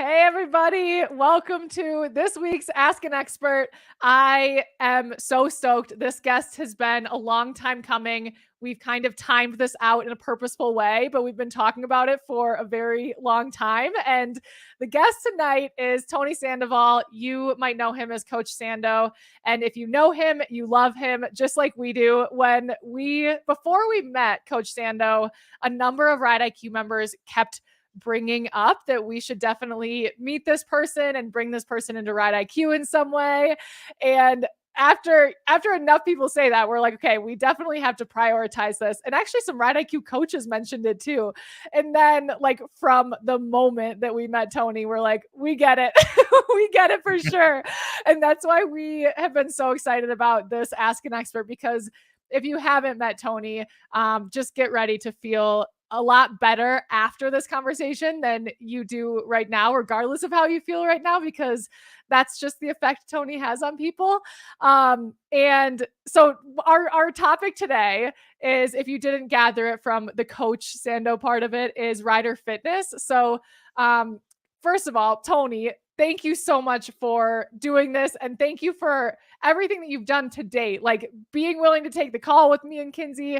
Hey, everybody. Welcome to this week's Ask an Expert. I am so stoked. This guest has been a long time coming. We've kind of timed this out in a purposeful way, but we've been talking about it for a very long time. And the guest tonight is Tony Sandoval. You might know him as Coach Sando. And if you know him, you love him just like we do. Before we met Coach Sando, a number of Ride IQ members kept bringing up that we should definitely meet this person and bring this person into Ride IQ in some way. And after enough people say that, we're like, okay, we definitely have to prioritize this. And actually some Ride IQ coaches mentioned it too. And then like from the moment that we met Tony, we're like, we get it. We get it for sure. And that's why we have been so excited about this Ask an Expert, because if you haven't met Tony, just get ready to feel a lot better after this conversation than you do right now, regardless of how you feel right now, because that's just the effect Tony has on people. And so our topic today is, if you didn't gather it from the Coach Sando part of it, is rider fitness. So first of all, Tony, thank you so much for doing this. And thank you for everything that you've done to date, like being willing to take the call with me and Kinsey,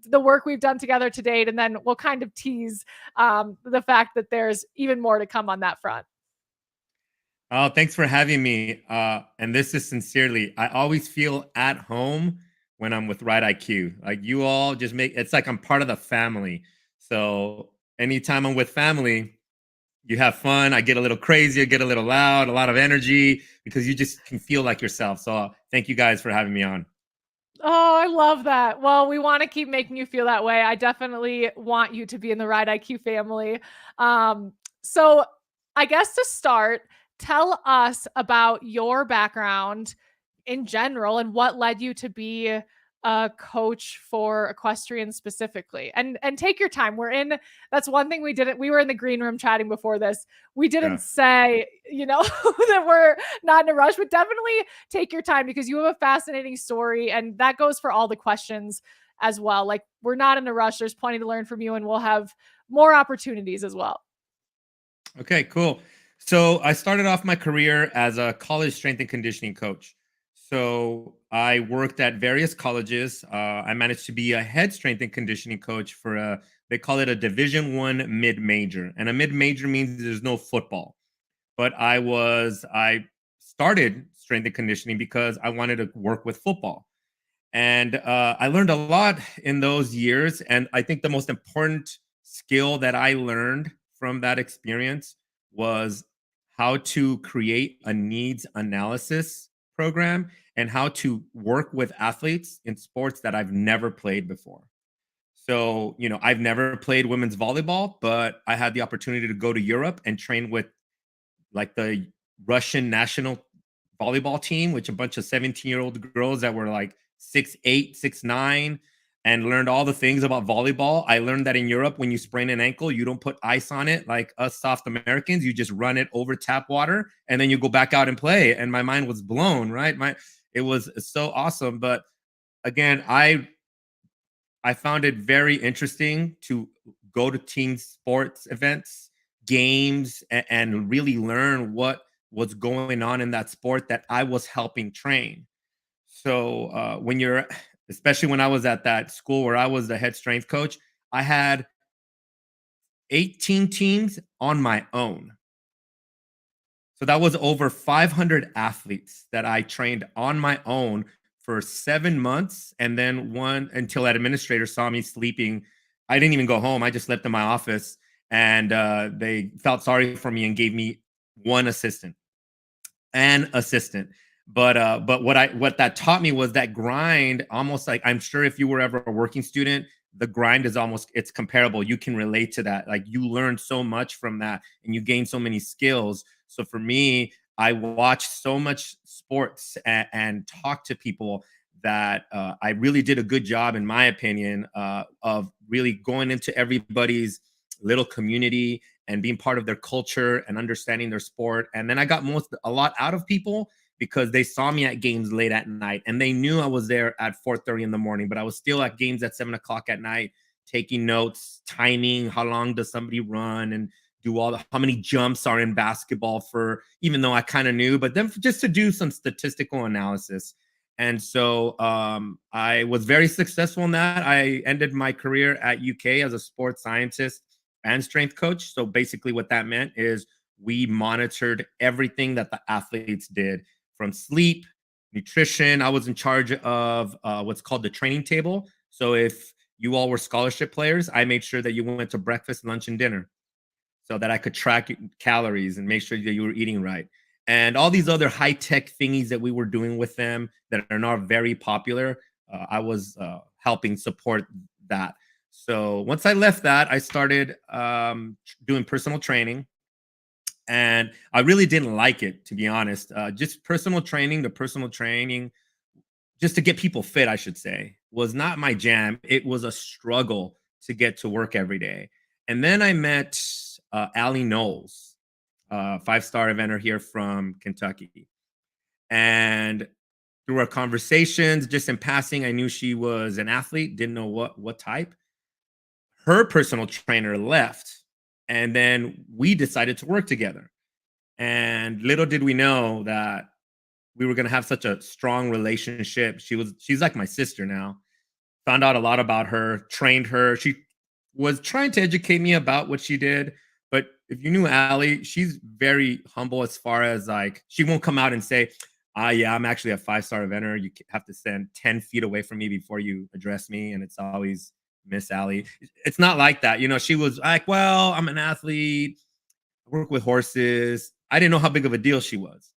the work we've done together to date. And then we'll kind of tease the fact that there's even more to come on that front. Oh, thanks for having me. And this is sincerely, I always feel at home when I'm with Ride IQ. Like, you all just it's like I'm part of the family. So anytime I'm with family, you have fun. I get a little crazy, I get a little loud, a lot of energy, because you just can feel like yourself. So thank you guys for having me on. Oh, I love that. Well, we want to keep making you feel that way. I definitely want you to be in the Ride IQ family. So I guess to start, tell us about your background in general and what led you to be a coach for equestrian specifically. And take your time. That's one thing we were in the green room chatting before this. We Yeah. didn't say, that we're not in a rush, but definitely take your time, because you have a fascinating story, and that goes for all the questions as well. Like, we're not in a rush. There's plenty to learn from you, and we'll have more opportunities as well. Okay, cool. So I started off my career as a college strength and conditioning coach. So I worked at various colleges. I managed to be a head strength and conditioning coach for they call it a Division I mid-major. And a mid-major means there's no football. But I started strength and conditioning because I wanted to work with football. And I learned a lot in those years. And I think the most important skill that I learned from that experience was how to create a needs analysis program and how to work with athletes in sports that I've never played before. So, I've never played women's volleyball, but I had the opportunity to go to Europe and train with like the Russian national volleyball team, which a bunch of 17-year-old girls that were like 6'8", 6'9", and learned all the things about volleyball. I learned that in Europe, when you sprain an ankle, you don't put ice on it like us soft Americans. You just run it over tap water, and then you go back out and play. And my mind was blown, right? It was so awesome. But again, I found it very interesting to go to team sports events, games, and really learn what was going on in that sport that I was helping train. So especially when I was at that school where I was the head strength coach, I had 18 teams on my own. So that was over 500 athletes that I trained on my own for 7 months. And then one until that administrator saw me sleeping. I didn't even go home. I just slept in my office, and they felt sorry for me and gave me one assistant. But what that taught me was that grind, almost like, I'm sure if you were ever a working student, the grind is it's comparable. You can relate to that. Like, you learn so much from that and you gain so many skills. So for me, I watched so much sports and talked to people that I really did a good job, in my opinion, of really going into everybody's little community and being part of their culture and understanding their sport. And then I got a lot out of people because they saw me at games late at night, and they knew I was there at 4:30 in the morning, but I was still at games at 7 o'clock at night, taking notes, timing, how long does somebody run, and do how many jumps are in basketball for, even though I kind of knew, but then just to do some statistical analysis. And so I was very successful in that. I ended my career at UK as a sports scientist and strength coach. So basically what that meant is we monitored everything that the athletes did, from sleep, nutrition. I was in charge of what's called the training table. So if you all were scholarship players, I made sure that you went to breakfast, lunch, and dinner so that I could track calories and make sure that you were eating right. And all these other high-tech thingies that we were doing with them that are now very popular, I was helping support that. So once I left that, I started doing personal training. And I really didn't like it, to be honest. Just personal training, just to get people fit, I should say, was not my jam. It was a struggle to get to work every day. And then I met Allie Knowles, five-star eventer here from Kentucky. And through our conversations, just in passing, I knew she was an athlete, didn't know what type. Her personal trainer left, and then we decided to work together. And little did we know that we were going to have such a strong relationship. She's like my sister now. Found out a lot about her, trained her. She was trying to educate me about what she did. But if you knew Allie, she's very humble as far as like, she won't come out and say, yeah, I'm actually a five-star eventer. You have to stand 10 feet away from me before you address me. And it's always Miss Allie. It's not like that. She was like, well, I'm an athlete. I work with horses. I didn't know how big of a deal she was,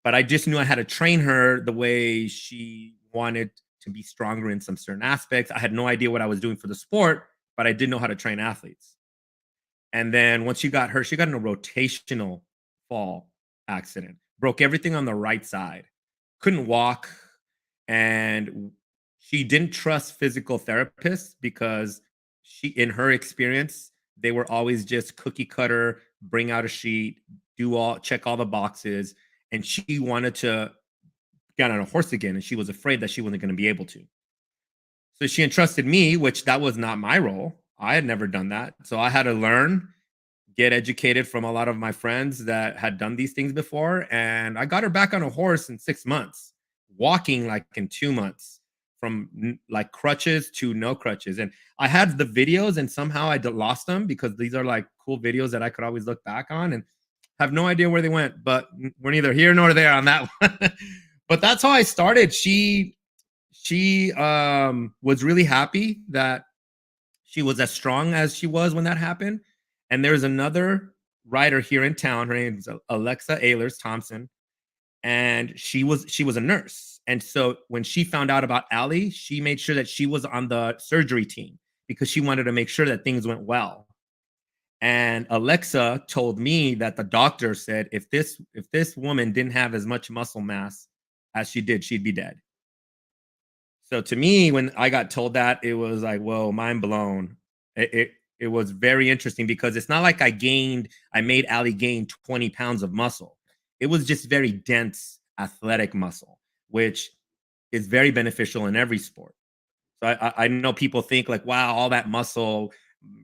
but I just knew I had to train her the way she wanted to be stronger in some certain aspects. I had no idea what I was doing for the sport, but I did know how to train athletes. And then once she got in a rotational fall accident, broke everything on the right side, couldn't walk. And she didn't trust physical therapists because in her experience, they were always just cookie cutter, bring out a sheet, check all the boxes. And she wanted to get on a horse again, and she was afraid that she wasn't going to be able to. So she entrusted me, which that was not my role. I had never done that. So I had to learn, get educated from a lot of my friends that had done these things before. And I got her back on a horse in 6 months, walking like in 2 months, from like crutches to no crutches. And I had the videos, and somehow I lost them because these are like cool videos that I could always look back on and have no idea where they went, but we're neither here nor there on that one. But that's how I started. She was really happy that she was as strong as she was when that happened. And there's another rider here in town. Her name is Alexa Ehlers Thompson, and she was a nurse. And so when she found out about Allie, she made sure that she was on the surgery team because she wanted to make sure that things went well. And Alexa told me that the doctor said if this woman didn't have as much muscle mass as she did, she'd be dead. So to me, when I got told that, it was like, whoa, mind blown. It was very interesting because it's not like I made Allie gain 20 pounds of muscle. It was just very dense athletic muscle, which is very beneficial in every sport. So I know people think like, wow, all that muscle,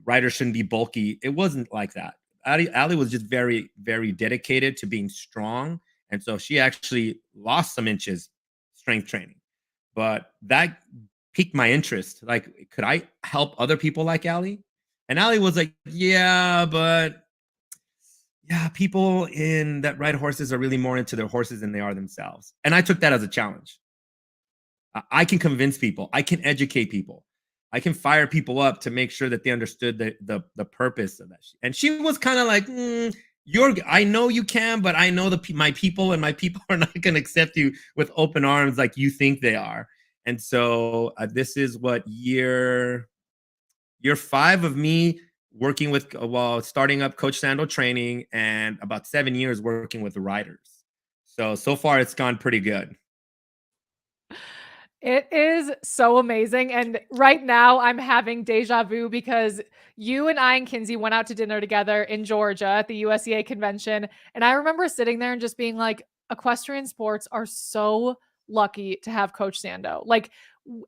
riders shouldn't be bulky. It wasn't like that. Allie was just very, very dedicated to being strong. And so she actually lost some inches strength training. But that piqued my interest. Like, could I help other people like Allie? And Allie was like, yeah, but yeah, people that ride horses are really more into their horses than they are themselves. And I took that as a challenge. I can convince people. I can educate people. I can fire people up to make sure that they understood the purpose of that. And she was kind of like, I know you can, but I know my people, and my people are not going to accept you with open arms like you think they are. And so this is what year 5 of me working with, starting up Coach Sando training, and about 7 years working with the riders. So far it's gone pretty good. It is so amazing. And right now I'm having deja vu because you and I and Kinsey went out to dinner together in Georgia at the USEA convention. And I remember sitting there and just being like, equestrian sports are so lucky to have Coach Sando. Like,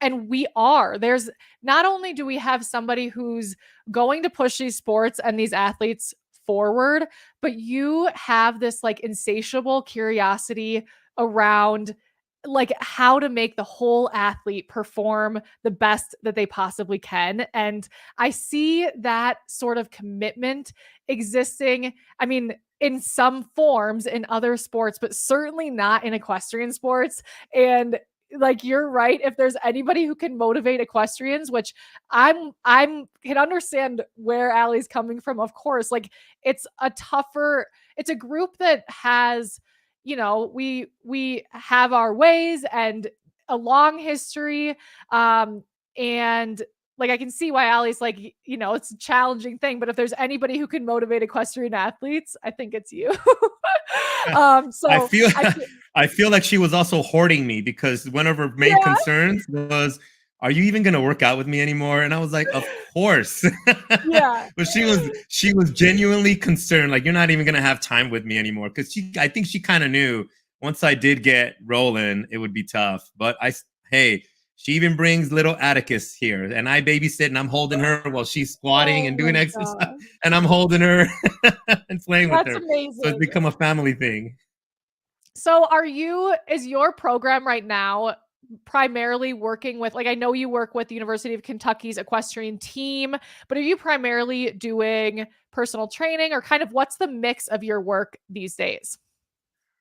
and we are. There's not only do we have somebody who's going to push these sports and these athletes forward, but you have this like insatiable curiosity around like how to make the whole athlete perform the best that they possibly can. And I see that sort of commitment existing. I mean, in some forms in other sports, but certainly not in equestrian sports. And like you're right, if there's anybody who can motivate equestrians, which I'm can understand where Allie's coming from, of course. Like it's it's a group that has, we have our ways and a long history. And like I can see why Allie's like, it's a challenging thing, but if there's anybody who can motivate equestrian athletes, I think it's you. I So feel I I feel like she was also hoarding me because one of her main yeah, concerns was, "Are you even going to work out with me anymore?" And I was like, "Of course." yeah. But she was genuinely concerned, like, "You're not even going to have time with me anymore," because I think she kind of knew once I did get rolling, it would be tough. But hey, she even brings little Atticus here, and I babysit, and I'm holding her while she's squatting Oh and my doing exercise, gosh. and I'm holding her and playing with That's her. So it's amazing. become a family thing. So is your program right now primarily working with, like, I know you work with the University of Kentucky's equestrian team, but are you primarily doing personal training, or kind of what's the mix of your work these days?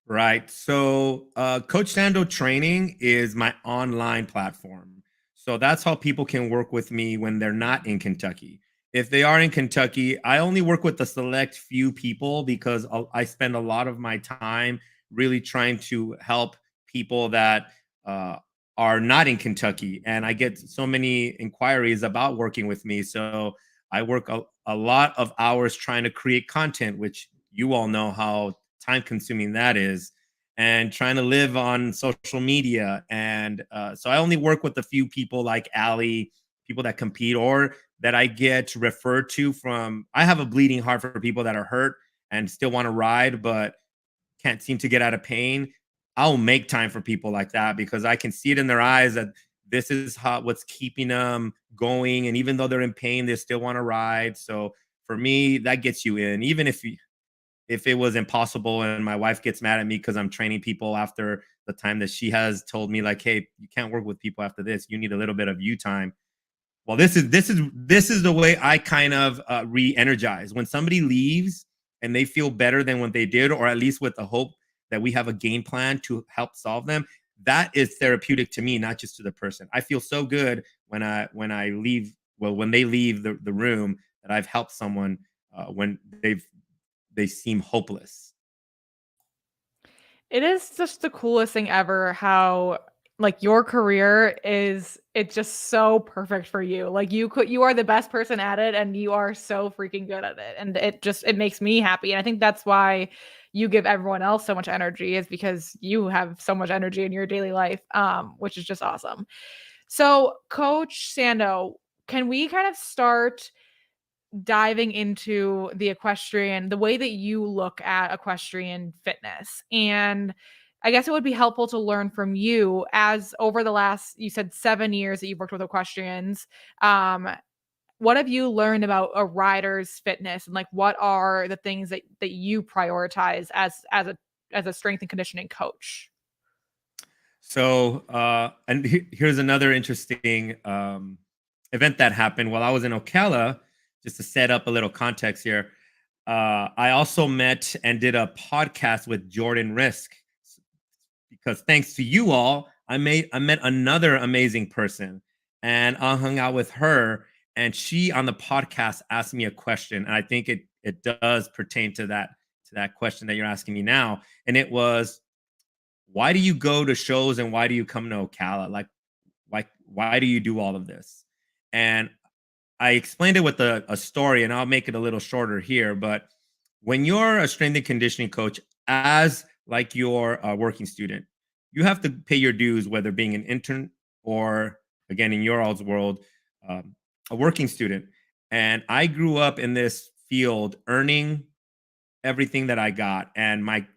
Right. So, Coach Sando training is my online platform. So that's how people can work with me when they're not in Kentucky. If they are in Kentucky, I only work with a select few people because I spend a lot of my time really trying to help people that uh, are not in Kentucky. And I get so many inquiries about working with me. So I work a lot of hours trying to create content, which you all know how time consuming that is, and trying to live on social media. And so I only work with a few people like Allie, people that compete or that I get referred to from. I have a bleeding heart for people that are hurt and still want to ride, but can't seem to get out of pain. I'll make time for people like that because I can see it in their eyes that this is what's keeping them going. And even though they're in pain, they still want to ride. So for me, that gets you in. Even if it was impossible and my wife gets mad at me because I'm training people after the time that she has told me, like, hey, you can't work with people after this. You need a little bit of you time. Well, this is the way I kind of re-energize when somebody leaves and they feel better than what they did, or at least with the hope that we have a game plan to help solve them. That is therapeutic to me, not just to the person. I feel so good when I leave. Well, when they leave the room, that I've helped someone when they seem hopeless. It is just the coolest thing ever how like your career is it's just so perfect for you. Like you are the best person at it and you are so freaking good at it. And it makes me happy. And I think that's why you give everyone else so much energy is because you have so much energy in your daily life, which is just awesome. So, Coach Sando, can we kind of start diving into the way that you look at equestrian fitness? And I guess it would be helpful to learn from you as over the last, you said 7 years that you've worked with equestrians. Um, what have you learned about a rider's fitness and like what are the things that you prioritize as a strength and conditioning coach? So, and here's another interesting event that happened while I was in Ocala. Just to set up a little context here, I also met and did a podcast with Jordan Risk because thanks to you all, I met another amazing person, and I hung out with her, and she on the podcast asked me a question, and I think it does pertain to that question that you're asking me now, and it was, why do you go to shows and why do you come to Ocala? Why do you do all of this? And I explained it with a story, and I'll make it a little shorter here. But when you're a strength and conditioning coach, as like you're a working student, you have to pay your dues, whether being an intern or, again, in your all's world, um, a working student. And I grew up in this field, earning everything that I got. And my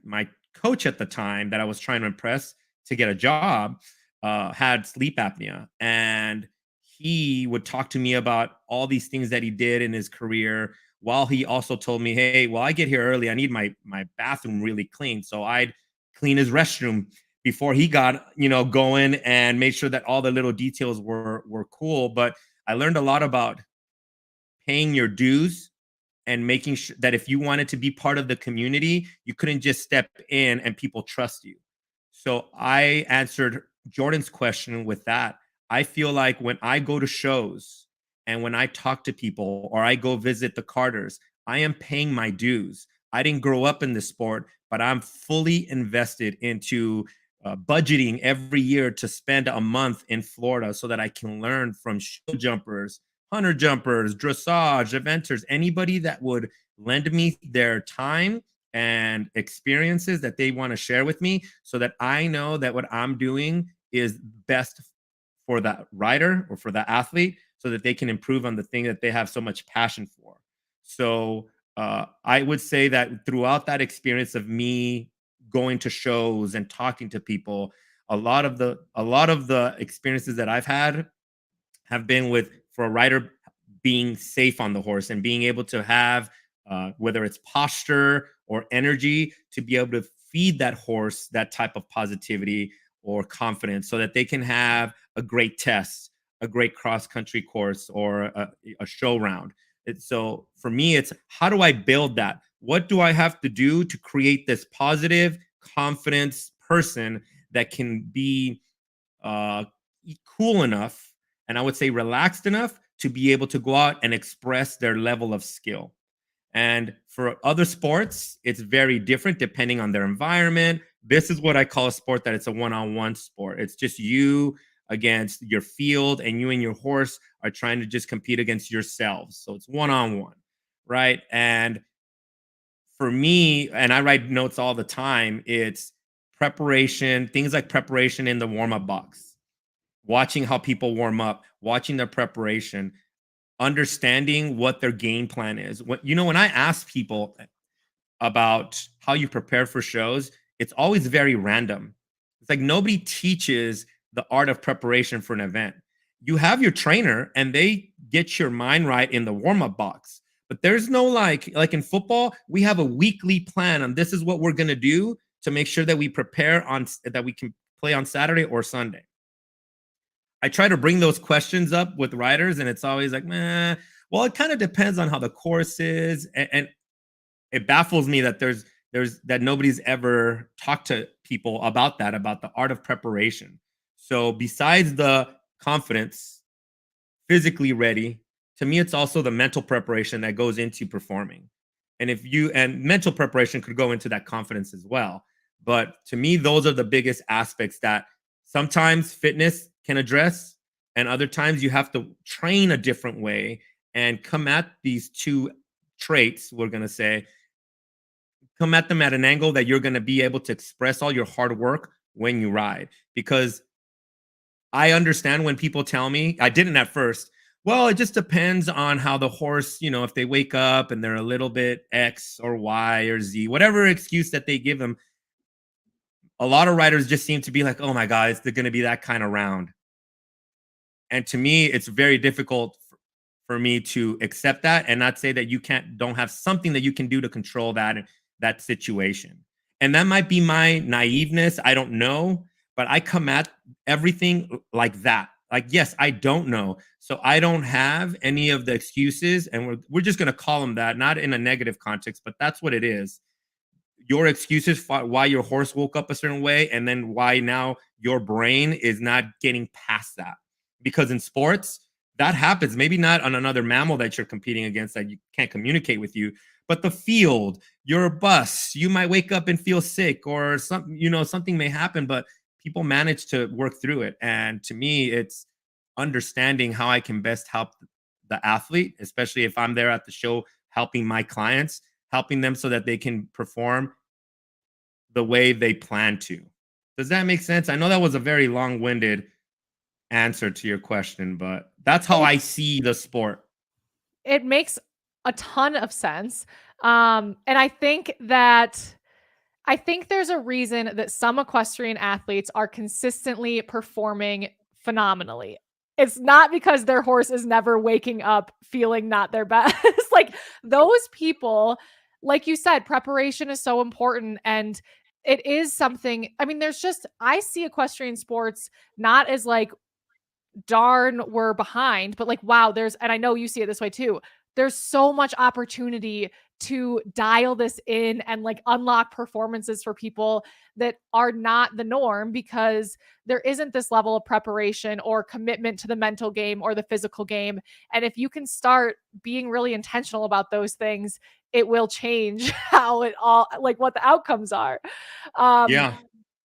coach at the time that I was trying to impress to get a job had sleep apnea, and he would talk to me about all these things that he did in his career while he also told me, hey, well, I get here early. I need my bathroom really clean. So I'd clean his restroom before he got, going, and made sure that all the little details were cool. But I learned a lot about paying your dues and making sure that if you wanted to be part of the community, you couldn't just step in and people trust you. So I answered Jordan's question with that. I feel like when I go to shows and when I talk to people or I go visit the Carters, I am paying my dues. I didn't grow up in the sport, but I'm fully invested into budgeting every year to spend a month in Florida so that I can learn from show jumpers, hunter jumpers, dressage, eventers, anybody that would lend me their time and experiences that they want to share with me so that I know that what I'm doing is best for that rider or for that athlete so that they can improve on the thing that they have so much passion for. So I would say that throughout that experience of me going to shows and talking to people, a lot of the experiences that I've had have been with for a rider being safe on the horse and being able to have whether it's posture or energy to be able to feed that horse that type of positivity or confidence so that they can have a great test, a great cross country course, or a show round. So for me, it's how do I build that? What do I have to do to create this positive confidence person that can be uh, cool enough, and I would say relaxed enough to be able to go out and express their level of skill. And for other sports, it's very different depending on their environment. This is what I call a sport that it's a one-on-one sport. It's just you against your field, and you and your horse are trying to just compete against yourselves. So it's one-on-one, right? And for me, and I write notes all the time, it's preparation, things like preparation in the warm-up box, watching how people warm up, watching their preparation, understanding what their game plan is. When I ask people about how you prepare for shows, it's always very random. It's like nobody teaches the art of preparation for an event. You have your trainer and they get your mind right in the warm-up box. But there's no like in football, we have a weekly plan on this is what we're going to do to make sure that we prepare on that we can play on Saturday or Sunday. I try to bring those questions up with riders, and it's always like, well, it kind of depends on how the course is, and it baffles me that there's that nobody's ever talked to people about the art of preparation. So besides the confidence, physically ready, to me, it's also the mental preparation that goes into performing. And mental preparation could go into that confidence as well. But to me, those are the biggest aspects that sometimes fitness can address, and other times you have to train a different way and come at these two traits, we're going to say, come at them at an angle that you're going to be able to express all your hard work when you ride. Because I understand when people tell me, I didn't at first, well, it just depends on how the horse, if they wake up and they're a little bit X or Y or Z, whatever excuse that they give them. A lot of riders just seem to be like, oh my God, it's going to be that kind of round. And to me, it's very difficult for me to accept that and not say that you don't have something that you can do to control that situation. And that might be my naiveness. I don't know, but I come at everything like that. Like, yes, I don't know. So I don't have any of the excuses. And we're just going to call them that, not in a negative context, but that's what it is. Your excuses for why your horse woke up a certain way, and then why now your brain is not getting past that. Because in sports, that happens. Maybe not on another mammal that you're competing against that you can't communicate with you, but the field, your bus, you might wake up and feel sick or something may happen, but people manage to work through it. And to me, it's understanding how I can best help the athlete, especially if I'm there at the show, helping my clients, helping them so that they can perform the way they plan to. Does that make sense? I know that was a very long-winded answer to your question, but that's how I see the sport. It makes a ton of sense. And I think there's a reason that some equestrian athletes are consistently performing phenomenally. it's not because their horse is never waking up feeling not their best. Like those people, like you said, preparation is so important. And it is something, I mean, I see equestrian sports not as like, darn, we're behind, but like, wow, and I know you see it this way too. There's so much opportunity to dial this in and like unlock performances for people that are not the norm because there isn't this level of preparation or commitment to the mental game or the physical game. And if you can start being really intentional about those things, it will change how it all, like what the outcomes are. Yeah.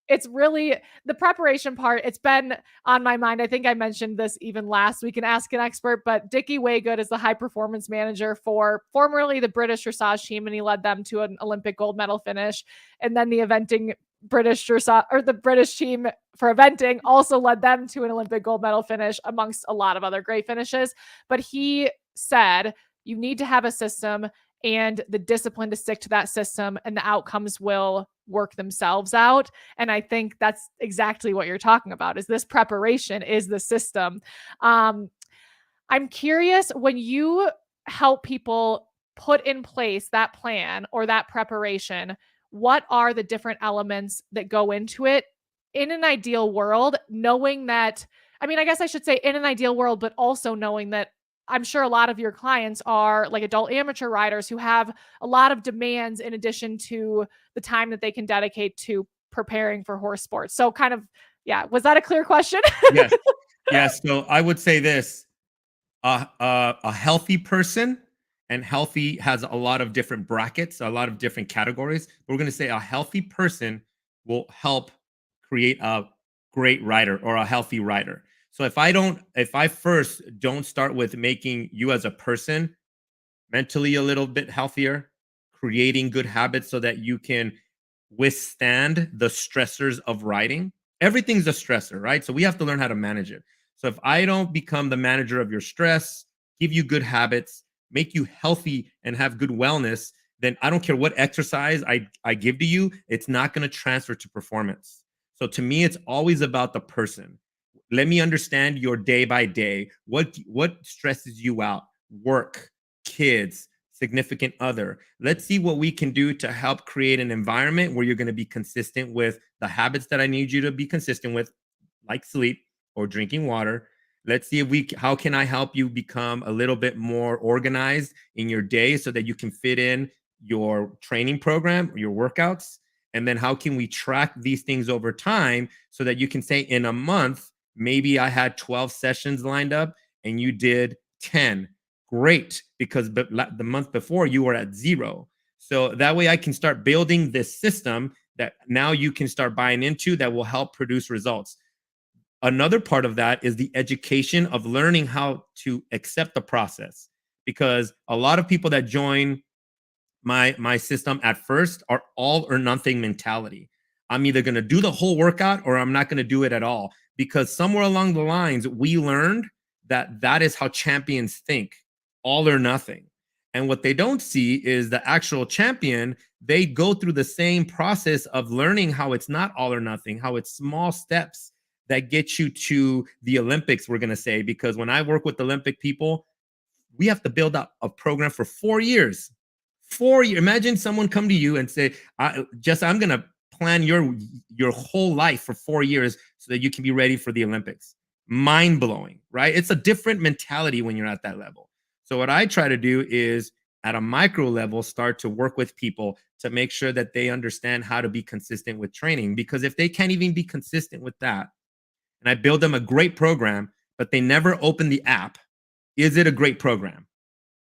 It's really the preparation part. It's been on my mind. I think I mentioned this even last week in Ask an Expert, but Dickie Waygood is the high performance manager for formerly the British dressage team, and he led them to an Olympic gold medal finish. And then the eventing British dressage, or the British team for eventing, also led them to an Olympic gold medal finish amongst a lot of other great finishes. But he said, you need to have a system and the discipline to stick to that system, and the outcomes will work themselves out. And I think that's exactly what you're talking about, is this preparation is the system. I'm curious, when you help people put in place that plan or that preparation, what are the different elements that go into it in an ideal world, knowing that, I mean, I guess I should say in an ideal world, but also knowing that I'm sure a lot of your clients are like adult amateur riders who have a lot of demands in addition to the time that they can dedicate to preparing for horse sports. So kind of, yeah, was that a clear question? Yes. Yes. So I would say this, a healthy person, and healthy has a lot of different brackets, a lot of different categories. We're going to say a healthy person will help create a great rider or a healthy rider. So if I first don't start with making you as a person mentally a little bit healthier, creating good habits so that you can withstand the stressors of riding. Everything's a stressor, right? So we have to learn how to manage it. So if I don't become the manager of your stress, give you good habits, make you healthy and have good wellness, then I don't care what exercise I give to you, it's not going to transfer to performance. So to me, it's always about the person. Let me understand your day by day. What stresses you out? Work, kids, significant other. Let's see what we can do to help create an environment where you're going to be consistent with the habits that I need you to be consistent with, like sleep or drinking water. Let's see if how can I help you become a little bit more organized in your day so that you can fit in your training program, your workouts. And then how can we track these things over time so that you can say in a month, maybe I had 12 sessions lined up and you did 10. Great, because the month before you were at 0. So that way I can start building this system that now you can start buying into that will help produce results. Another part of that is the education of learning how to accept the process, because a lot of people that join my system at first are all or nothing mentality. I'm either going to do the whole workout or I'm not going to do it at all, because somewhere along the lines we learned that is how champions think, all or nothing. And what they don't see is the actual champion, they go through the same process of learning how it's not all or nothing, how it's small steps that get you to the Olympics, we're going to say. Because when I work with Olympic people, we have to build up a program for 4 years. 4 years. Imagine someone come to you and say, I'm going to plan your whole life for 4 years so that you can be ready for the Olympics. Mind blowing, right? It's a different mentality when you're at that level. So what I try to do is at a micro level, start to work with people to make sure that they understand how to be consistent with training. Because if they can't even be consistent with that, and I build them a great program, but they never open the app, is it a great program?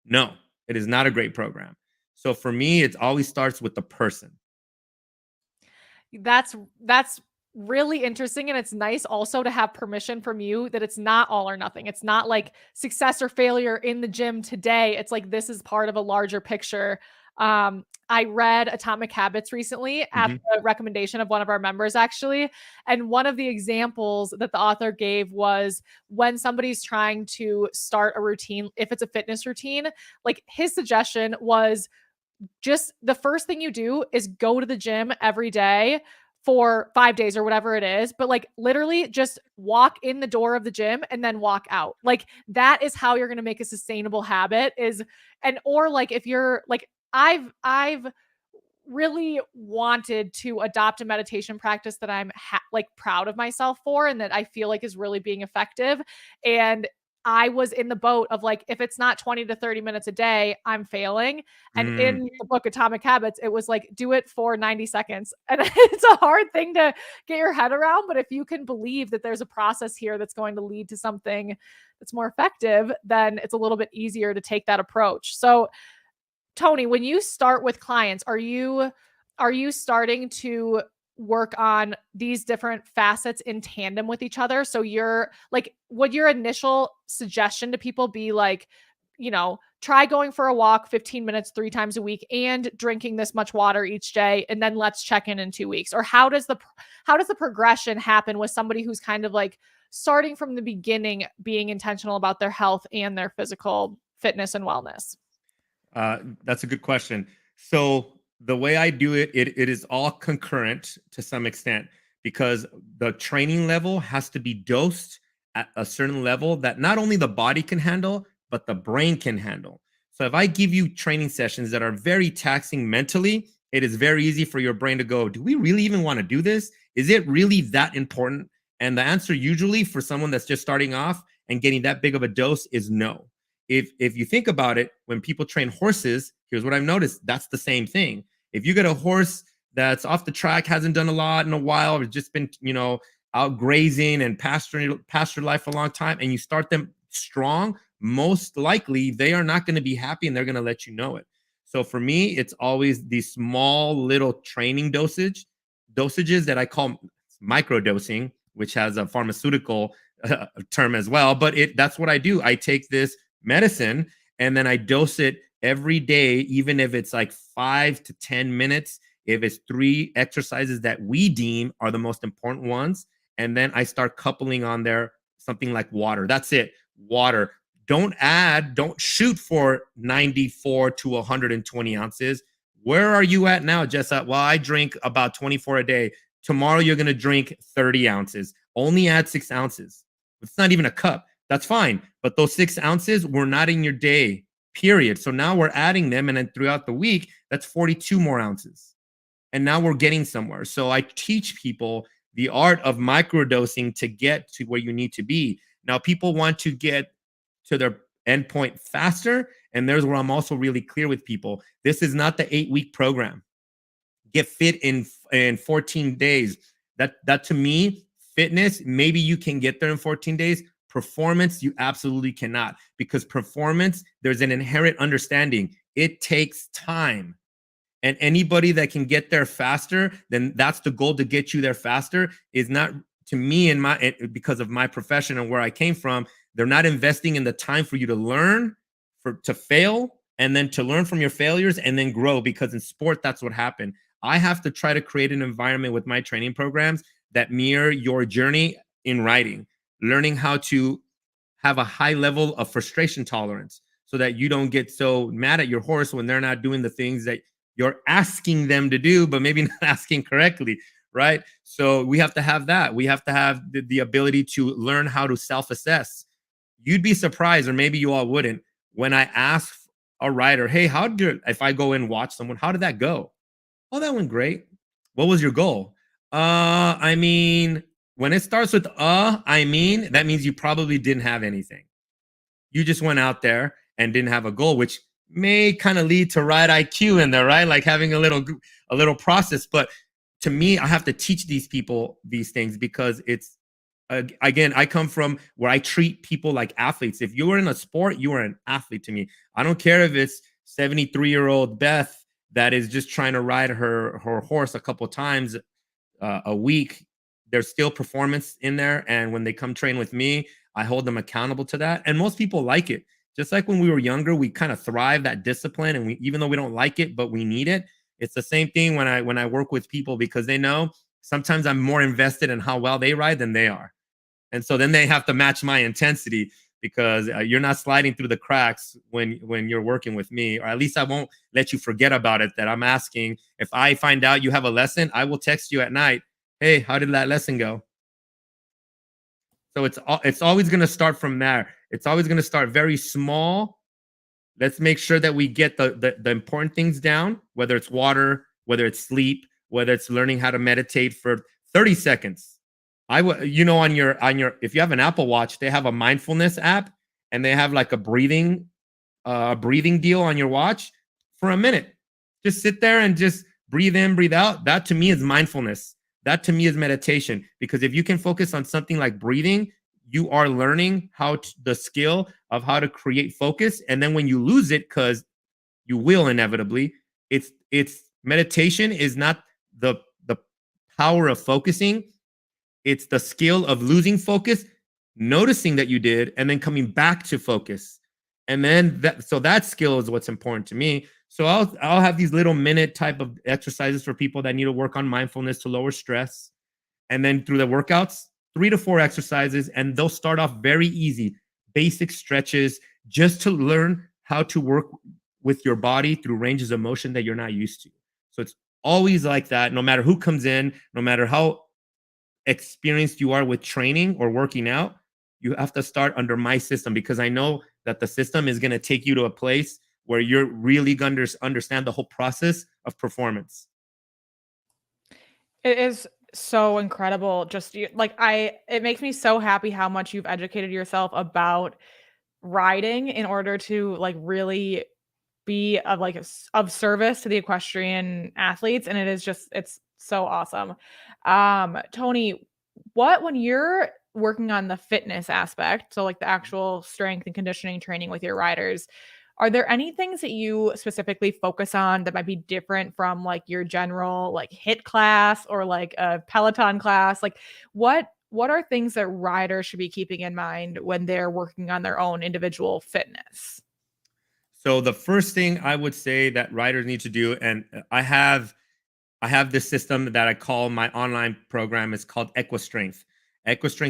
No, it is not a great program. So for me, it always starts with the person. That's really interesting. And it's nice also to have permission from you that it's not all or nothing. It's not like success or failure in the gym today. It's like, this is part of a larger picture. I read Atomic Habits recently at the recommendation of one of our members, actually. And one of the examples that the author gave was when somebody's trying to start a routine, if it's a fitness routine, like his suggestion was just the first thing you do is go to the gym every day for 5 days or whatever it is, but like literally just walk in the door of the gym and then walk out. Like that is how you're going to make a sustainable habit or like if you're like, I've really wanted to adopt a meditation practice that I'm like proud of myself for and that I feel like is really being effective. And I was in the boat of like, if it's not 20 to 30 minutes a day, I'm failing. And in the book Atomic Habits, it was like, do it for 90 seconds. And it's a hard thing to get your head around. But if you can believe that there's a process here that's going to lead to something that's more effective, then it's a little bit easier to take that approach. So Tony, when you start with clients, are you starting to work on these different facets in tandem with each other? So you're like, would your initial suggestion to people be like, try going for a walk 15 minutes 3 times a week and drinking this much water each day, and then let's check in 2 weeks? Or how does the progression happen with somebody who's kind of like starting from the beginning, being intentional about their health and their physical fitness and wellness? That's a good question. So the way I do it is all concurrent to some extent, because the training level has to be dosed at a certain level that not only the body can handle, but the brain can handle. So if I give you training sessions that are very taxing mentally, it is very easy for your brain to go, do we really even want to do this? Is it really that important? And the answer usually for someone that's just starting off and getting that big of a dose is no. If you think about it, when people train horses, here's what I've noticed. That's the same thing. If you get a horse that's off the track, hasn't done a lot in a while, or just been, out grazing and pasture life for a long time, and you start them strong, most likely they are not going to be happy and they're going to let you know it. So for me, it's always these small little training dosages that I call microdosing, which has a pharmaceutical term as well. But that's what I do. I take this medicine and then I dose it every day, even if it's like 5 to 10 minutes, if it's 3 exercises that we deem are the most important ones. And then I start coupling on there something like water. That's it. Water. Don't shoot for 94 to 120 ounces. Where are you at now, Jessa? Well, I drink about 24 a day. Tomorrow you're going to drink 30 ounces. Only add 6 ounces. It's not even a cup. That's fine. But those 6 ounces were not in your day, period. So now we're adding them. And then throughout the week, that's 42 more ounces. And now we're getting somewhere. So I teach people the art of microdosing to get to where you need to be. Now, people want to get to their endpoint faster. And there's where I'm also really clear with people. This is not the 8-week program. Get fit in 14 days. That to me, fitness, maybe you can get there in 14 days. Performance, you absolutely cannot, because performance, there's an inherent understanding. It takes time. And anybody that can get there faster, then that's the goal, to get you there faster. Is not, to me, because of my profession and where I came from, they're not investing in the time for you to learn, to fail, and then to learn from your failures and then grow. Because in sport, that's what happened. I have to try to create an environment with my training programs that mirror your journey in riding, learning how to have a high level of frustration tolerance so that you don't get so mad at your horse when they're not doing the things that you're asking them to do, but maybe not asking correctly, right? So we have to have that. We have to have the ability to learn how to self-assess. You'd be surprised, or maybe you all wouldn't, when I ask a rider, hey, if I go and watch someone, how did that go? Oh, that went great. What was your goal? When it starts with that means you probably didn't have anything. You just went out there and didn't have a goal, which may kind of lead to ride IQ in there, right? Like having a little process. But to me, I have to teach these people these things, because it's, again, I come from where I treat people like athletes. If you were in a sport, you are an athlete to me. I don't care if it's 73-year-old Beth that is just trying to ride her horse a couple times a week. There's still performance in there. And when they come train with me, I hold them accountable to that. And most people like it. Just like when we were younger, we kind of thrive that discipline. And even though we don't like it, but we need it. It's the same thing when I work with people, because they know sometimes I'm more invested in how well they ride than they are. And so then they have to match my intensity, because you're not sliding through the cracks when you're working with me, or at least I won't let you forget about it, that I'm asking. If I find out you have a lesson, I will text you at night. Hey, how did that lesson go? So it's always going to start from there. It's always going to start very small. Let's make sure that we get the important things down, whether it's water, whether it's sleep, whether it's learning how to meditate for 30 seconds. On your if you have an Apple Watch, they have a mindfulness app, and they have like a breathing deal on your watch for a minute. Just sit there and just breathe in, breathe out. That to me is mindfulness. That to me is meditation, because if you can focus on something like breathing, you are learning the skill of how to create focus. And then when you lose it, because you will inevitably, it's meditation is not the power of focusing. It's the skill of losing focus, noticing that you did, and then coming back to focus. And then that skill is what's important to me. So I'll have these little minute type of exercises for people that need to work on mindfulness to lower stress. And then through the workouts, 3 to 4 exercises, and they'll start off very easy, basic stretches, just to learn how to work with your body through ranges of motion that you're not used to. So it's always like that, no matter who comes in, no matter how experienced you are with training or working out, you have to start under my system, because I know that the system is going to take you to a place where you're really going to understand the whole process of performance. It is so incredible. It makes me so happy how much you've educated yourself about riding in order to like really be of service to the equestrian athletes. And it's so awesome. Tony, when you're working on the fitness aspect, so like the actual strength and conditioning training with your riders, are there any things that you specifically focus on that might be different from like your general like HIIT class or like a Peloton class? Like what are things that riders should be keeping in mind when they're working on their own individual fitness? So the first thing I would say that riders need to do, and I have this system that I call my online program. It's called Equistrength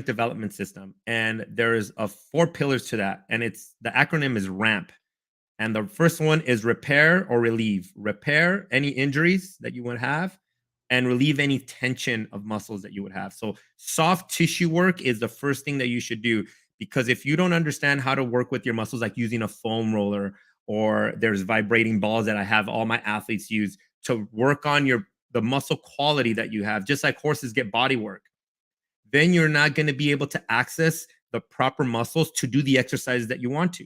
Development System. And there's 4 pillars to that. And the acronym is RAMP. And the first one is repair or relieve. Repair any injuries that you would have, and relieve any tension of muscles that you would have. So soft tissue work is the first thing that you should do, because if you don't understand how to work with your muscles, like using a foam roller, or there's vibrating balls that I have all my athletes use to work on the muscle quality that you have, just like horses get body work, then you're not going to be able to access the proper muscles to do the exercises that you want to.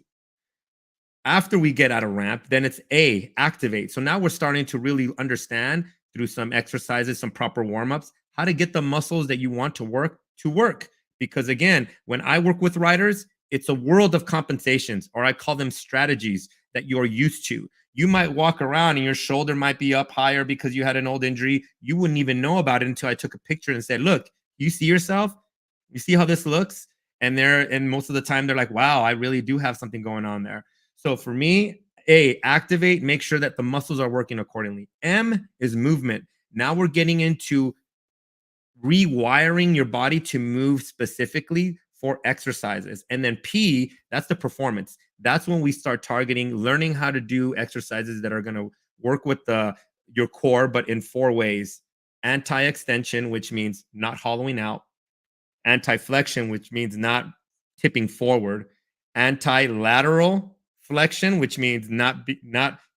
After we get out of ramp, then it's activate. So now we're starting to really understand through some exercises, some proper warm-ups, how to get the muscles that you want to work. Because again, when I work with riders, it's a world of compensations, or I call them strategies that you're used to. You might walk around and your shoulder might be up higher because you had an old injury. You wouldn't even know about it until I took a picture and said, look, you see yourself? You see how this looks? And most of the time they're like, wow, I really do have something going on there. So for me, activate, make sure that the muscles are working accordingly. M is movement. Now we're getting into rewiring your body to move specifically for exercises. And then P, that's the performance. That's when we start targeting, learning how to do exercises that are going to work with your core, but in 4 ways. Anti-extension, which means not hollowing out. Anti-flexion, which means not tipping forward. Anti-lateral flexion, which means not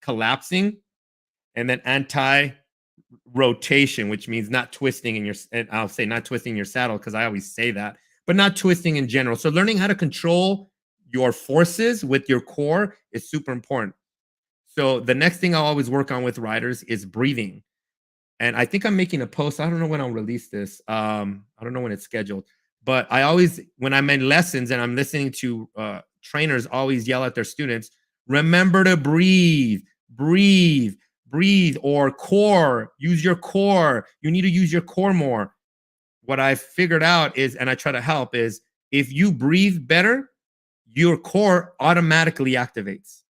collapsing. And then anti-rotation, which means not twisting I'll say not twisting your saddle, because I always say that, but not twisting in general. So learning how to control your forces with your core is super important. So the next thing I'll always work on with riders is breathing. And I think I'm making a post. I don't know when I'll release this. I don't know when it's scheduled. But I always, when I'm in lessons and I'm listening to trainers always yell at their students, remember to breathe, or core, use your core. You need to use your core more. What I've figured out is, and I try to help, is if you breathe better, your core automatically activates.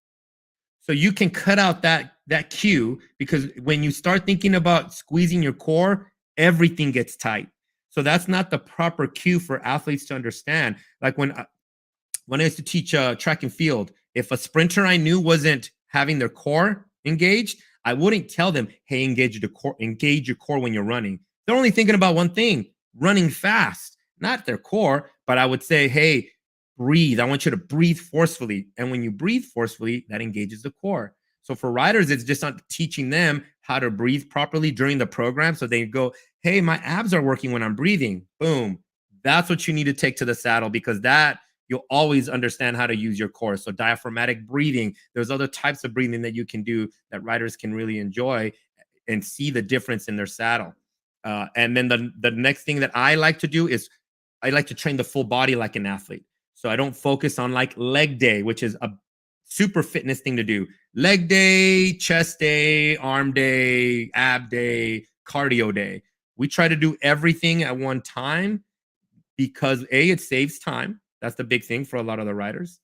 So you can cut out that cue, because when you start thinking about squeezing your core, everything gets tight. So that's not the proper cue for athletes to understand. Like when I used to teach track and field, if a sprinter I knew wasn't having their core engaged, I wouldn't tell them, hey, engage your core when you're running. they're only thinking about one thing, running fast, not their core. But I would say, hey, breathe. I want you to breathe forcefully. And when you breathe forcefully, that engages the core. So for riders, it's just not teaching them how to breathe properly during the program. So they go, hey, my abs are working when I'm breathing. Boom. That's what you need to take to the saddle, because that you'll always understand how to use your core. So diaphragmatic breathing, there's other types of breathing that you can do that riders can really enjoy and see the difference in their saddle. And then the next thing that I like to do is I like to train the full body like an athlete. So I don't focus on like leg day, which is a super fitness thing to do. Leg day, chest day, arm day, ab day, cardio day. We try to do everything at one time because A, it saves time. That's the big thing for a lot of the riders.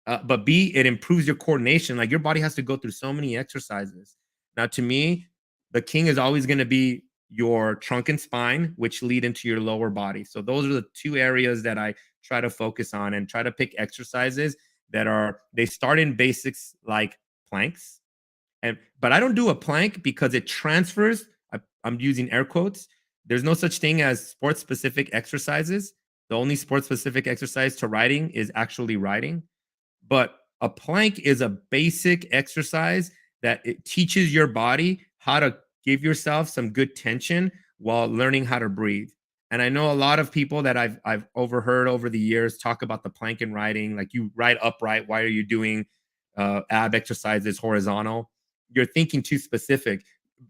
But B, it improves your coordination. Like your body has to go through so many exercises. Now, to me, the king is always going to be your trunk and spine, which lead into your lower body. So those are the two areas that I try to focus on and try to pick exercises that they start in basics like planks. But I don't do a plank because it transfers. I'm using air quotes. There's no such thing as sports specific exercises. The only sports specific exercise to riding is actually riding. But a plank is a basic exercise that it teaches your body how to give yourself some good tension while learning how to breathe. And I know a lot of people that I've overheard over the years talk about the plank and riding, like you ride upright. Why are you doing ab exercises horizontal? You're thinking too specific.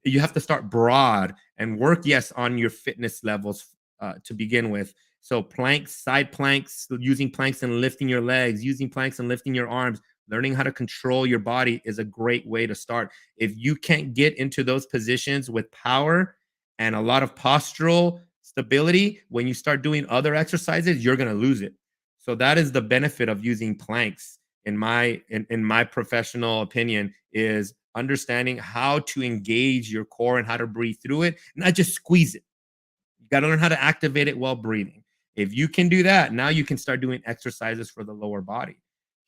You have to start broad and work, yes, on your fitness levels to begin with. So planks, side planks, using planks and lifting your legs, using planks and lifting your arms, learning how to control your body is a great way to start. If you can't get into those positions with power and a lot of postural stability, when you start doing other exercises, you're going to lose it. So that is the benefit of using planks in my professional opinion, is understanding how to engage your core and how to breathe through it, not just squeeze it. You got to learn how to activate it while breathing. If you can do that, now you can start doing exercises for the lower body.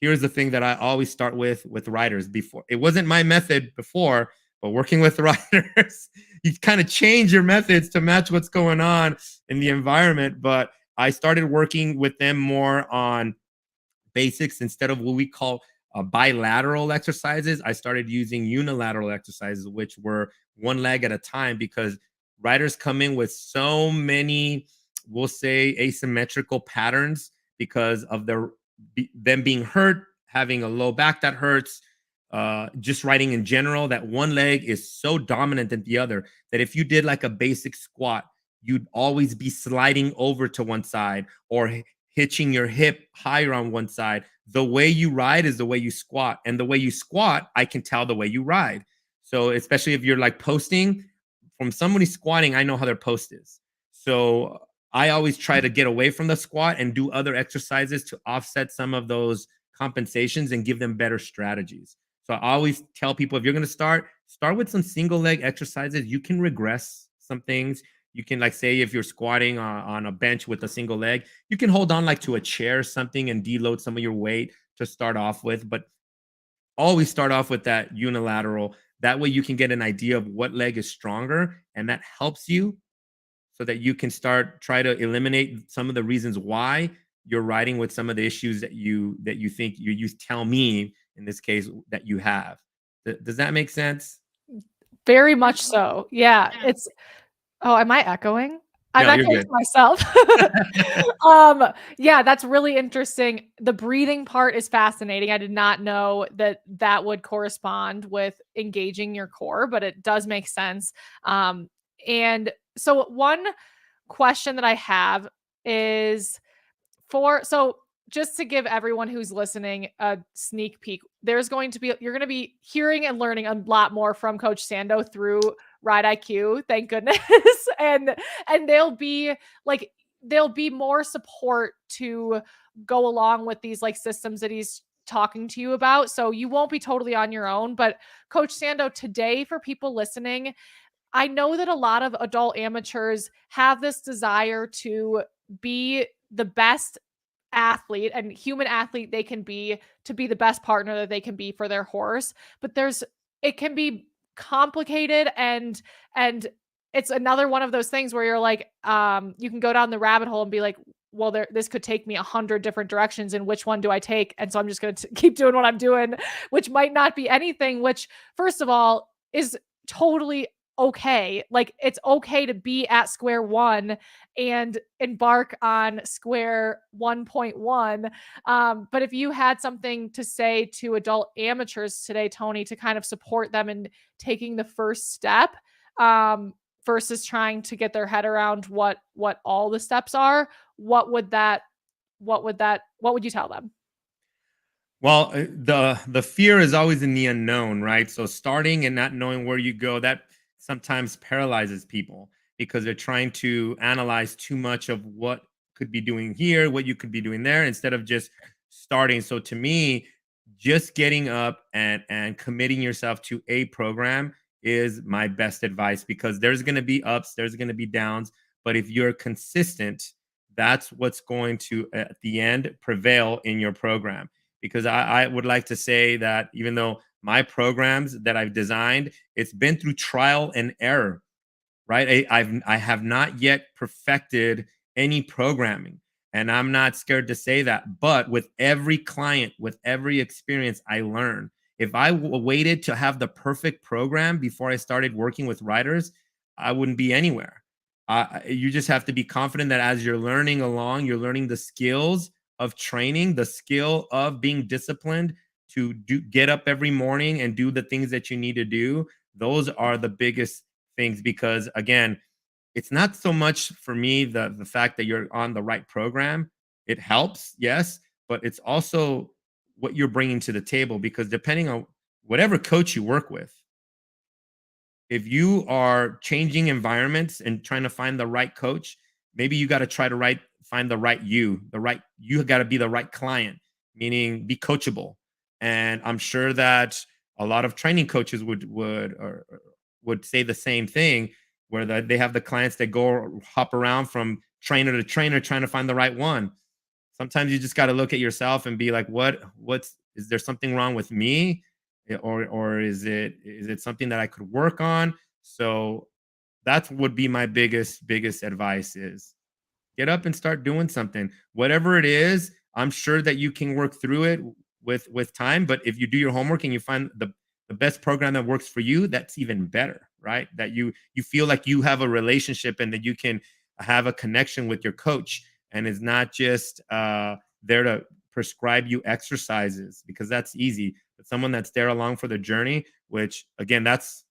Here's the thing that I always start with riders. Before, it wasn't my method before, but working with riders, you kind of change your methods to match what's going on in the environment. But I started working with them more on basics instead of what we call bilateral exercises. I started using unilateral exercises, which were one leg at a time, because riders come in with so many, we'll say, asymmetrical patterns because of them being hurt, having a low back that hurts, just riding in general, that one leg is so dominant than the other that if you did like a basic squat, you'd always be sliding over to one side or hitching your hip higher on one side. The way you ride is the way you squat. And the way you squat, I can tell the way you ride. So especially if you're like posting, from somebody squatting, I know how their post is. So I always try to get away from the squat and do other exercises to offset some of those compensations and give them better strategies. So I always tell people, if you're going to start with some single leg exercises. You can regress some things. You can, like, say if you're squatting on a bench with a single leg, you can hold on like to a chair or something and deload some of your weight to start off with. But always start off with that unilateral. That way you can get an idea of what leg is stronger, and that helps you so that you can try to eliminate some of the reasons why you're riding with some of the issues that you think you tell me in this case that you have. Does that make sense? Very much so. Yeah. It's, oh, am I echoing? I'm No, you're echoing good. to myself. Yeah, that's really interesting. The breathing part is fascinating. I did not know that would correspond with engaging your core, but it does make sense. And so one question that I have is so just to give everyone who's listening a sneak peek, you're going to be hearing and learning a lot more from Coach Sando through Ride IQ. Thank goodness. and there'll be more support to go along with these like systems that he's talking to you about. So you won't be totally on your own. But Coach Sando, today, for people listening, I know that a lot of adult amateurs have this desire to be the best athlete and human athlete they can be, to be the best partner that they can be for their horse. But it can be complicated and it's another one of those things where you're like, you can go down the rabbit hole and be like, well, this could take me 100 different directions, and which one do I take? And so I'm just going to keep doing what I'm doing, which might not be anything, which first of all is totally okay. Like, it's okay to be at square one and embark on square 1.1. But if you had something to say to adult amateurs today, Tony, to kind of support them in taking the first step, versus trying to get their head around what all the steps are, what would you tell them? Well, the fear is always in the unknown, right? So starting and not knowing where you go, that sometimes paralyzes people because they're trying to analyze too much of what could be doing here, what you could be doing there, instead of just starting. So to me, just getting up and committing yourself to a program is my best advice, because there's going to be ups, there's going to be downs, but if you're consistent, that's what's going to at the end prevail in your program. Because I would like to say that even though my programs that I've designed, it's been through trial and error, right? I have not yet perfected any programming, and I'm not scared to say that. But with every client, with every experience, I learn. If I waited to have the perfect program before I started working with riders, I wouldn't be anywhere. You just have to be confident that as you're learning along, you're learning the skills of training, the skill of being disciplined to get up every morning and do the things that you need to do. Those are the biggest things, because again, it's not so much for me the fact that you're on the right program. It helps, yes, but it's also what you're bringing to the table, because depending on whatever coach you work with, if you are changing environments and trying to find the right coach, maybe you got to try to find the right you got to be the right client, meaning be coachable. And I'm sure that a lot of training coaches would say the same thing, where they have the clients that go hop around from trainer to trainer trying to find the right one. Sometimes you just got to look at yourself and be like, is there something wrong with me? Or is it something that I could work on? So that would be my biggest advice is get up and start doing something. Whatever it is, I'm sure that you can work through it with time. But if you do your homework and you find the best program that works for you, that's even better, right? That you feel like you have a relationship and that you can have a connection with your coach, and is not just there to prescribe you exercises, because that's easy. But someone that's there along for the journey, which again, that's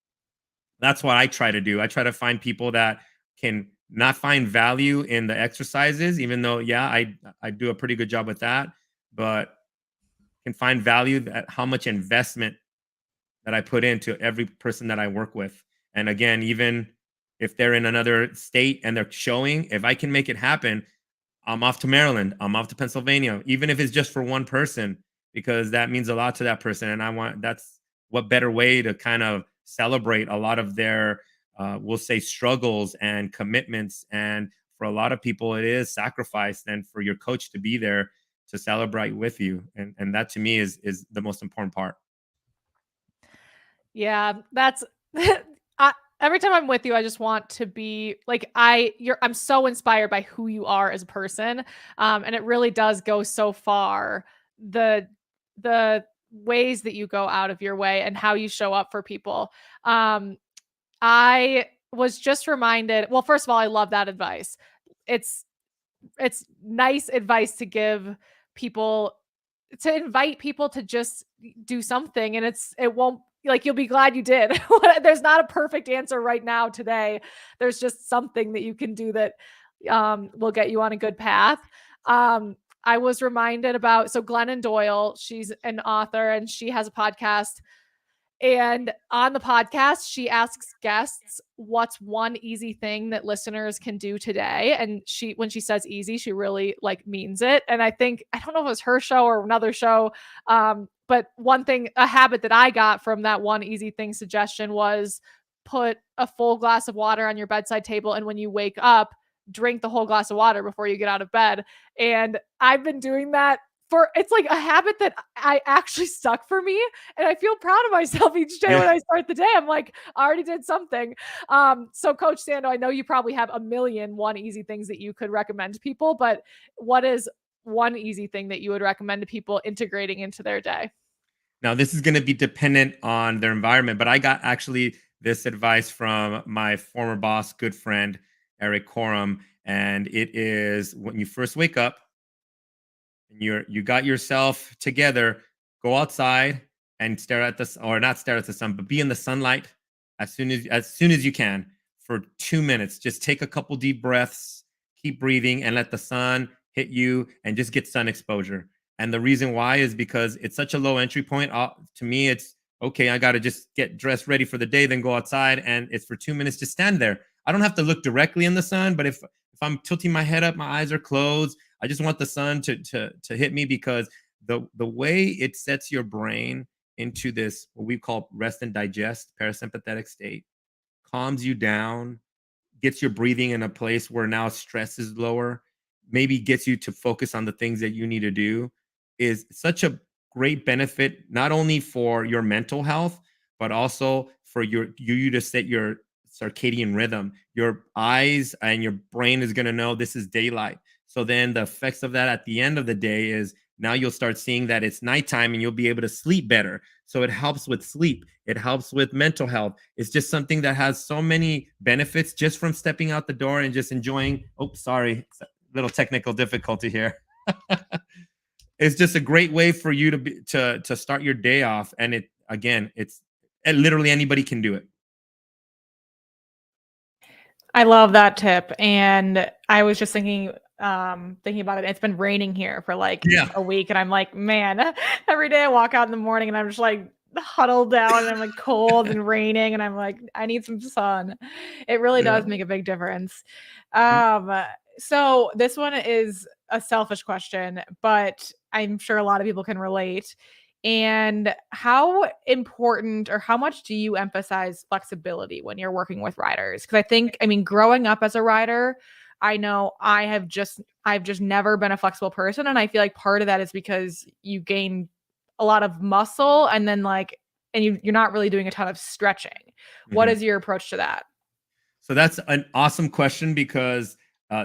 what I try to do. I try to find people that can not find value in the exercises, even though, yeah, I do a pretty good job with that, but can find value at how much investment that I put into every person that I work with. And again, even if they're in another state and they're showing, if I can make it happen, I'm off to Maryland, I'm off to Pennsylvania, even if it's just for one person, because that means a lot to that person. And that's what better way to kind of celebrate a lot of their, we'll say, struggles and commitments. And for a lot of people, it is sacrifice, and for your coach to be there to celebrate with you. And that to me is the most important part. Yeah, that's every time I'm with you, I just want to be like, I'm so inspired by who you are as a person. And it really does go so far. The ways that you go out of your way and how you show up for people. I was just reminded, well, first of all, I love that advice. It's nice advice to give people, to invite people to just do something, and it won't, like, you'll be glad you did. There's not a perfect answer right now today. There's just something that you can do that will get you on a good path. I was reminded about, so Glennon Doyle, she's an author and she has a podcast. And on the podcast, she asks guests, what's one easy thing that listeners can do today? And when she says easy, she really like means it. And I think, I don't know if it was her show or another show, but one thing, a habit that I got from that one easy thing suggestion was put a full glass of water on your bedside table. And when you wake up, drink the whole glass of water before you get out of bed. And I've been doing that it's like a habit that I actually stuck for me. And I feel proud of myself each day when I start the day. I'm like, I already did something. So Coach Sando, I know you probably have a million one easy things that you could recommend to people, but what is one easy thing that you would recommend to people integrating into their day? Now, this is going to be dependent on their environment, but I got actually this advice from my former boss, good friend, Eric Corum. And it is when you first wake up and you got yourself together, go outside and stare at the or not stare at the sun, but be in the sunlight as soon as you can for 2 minutes. Just take a couple deep breaths, keep breathing, and let the sun hit you and just get sun exposure. And the reason why is because it's such a low entry point. To me, it's okay. I got to just get dressed ready for the day, then go outside, and it's for 2 minutes. Just stand there. I don't have to look directly in the sun, but if I'm tilting my head up, my eyes are closed. I just want the sun to hit me, because the way it sets your brain into this what we call rest and digest parasympathetic state, calms you down, gets your breathing in a place where now stress is lower, maybe gets you to focus on the things that you need to do, is such a great benefit, not only for your mental health, but also for you to set your circadian rhythm. Your eyes and your brain is going to know this is daylight. So then the effects of that at the end of the day is now you'll start seeing that it's nighttime and you'll be able to sleep better. So it helps with sleep. It helps with mental health. It's just something that has so many benefits just from stepping out the door and just enjoying. Oh, sorry. Little technical difficulty here. It's just a great way for you to start your day off. And it's literally anybody can do it. I love that tip. And I was just thinking about it. It's been raining here for like a week. And I'm like, man, every day I walk out in the morning and I'm just like huddled down and I'm like cold and raining. And I'm like, I need some sun. It really does make a big difference. So this one is a selfish question, but I'm sure a lot of people can relate. And how important or how much do you emphasize flexibility when you're working with riders? Because I mean, growing up as a rider, I know I've just never been a flexible person. And I feel like part of that is because you gain a lot of muscle and then you're not really doing a ton of stretching. What is your approach to that? So that's an awesome question, because